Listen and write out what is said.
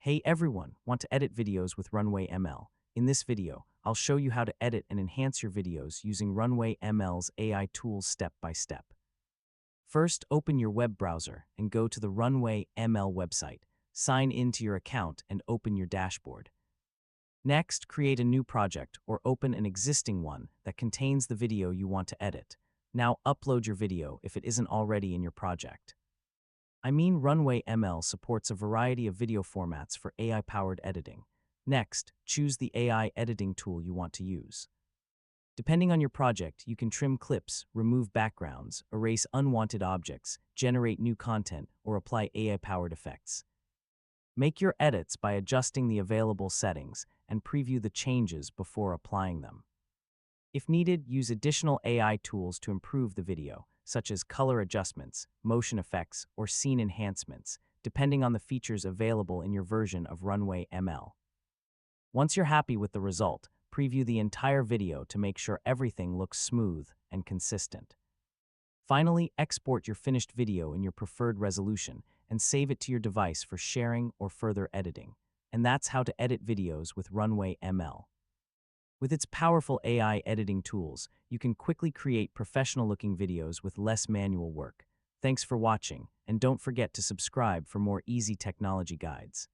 Hey everyone, want to edit videos with Runway ML? In this video, I'll show you how to edit and enhance your videos using Runway ML's AI tools step by step. First, open your web browser and go to the Runway ML website. Sign into your account and open your dashboard. Next, create a new project or open an existing one that contains the video you want to edit. Now upload your video if it isn't already in your project. Runway ML supports a variety of video formats for AI-powered editing. Next, choose the AI editing tool you want to use. Depending on your project, you can trim clips, remove backgrounds, erase unwanted objects, generate new content, or apply AI-powered effects. Make your edits by adjusting the available settings and preview the changes before applying them. If needed, use additional AI tools to improve the video, such as color adjustments, motion effects, or scene enhancements, depending on the features available in your version of Runway ML. Once you're happy with the result, preview the entire video to make sure everything looks smooth and consistent. Finally, export your finished video in your preferred resolution and save it to your device for sharing or further editing. And that's how to edit videos with Runway ML. With its powerful AI editing tools, you can quickly create professional-looking videos with less manual work. Thanks for watching, and don't forget to subscribe for more easy technology guides.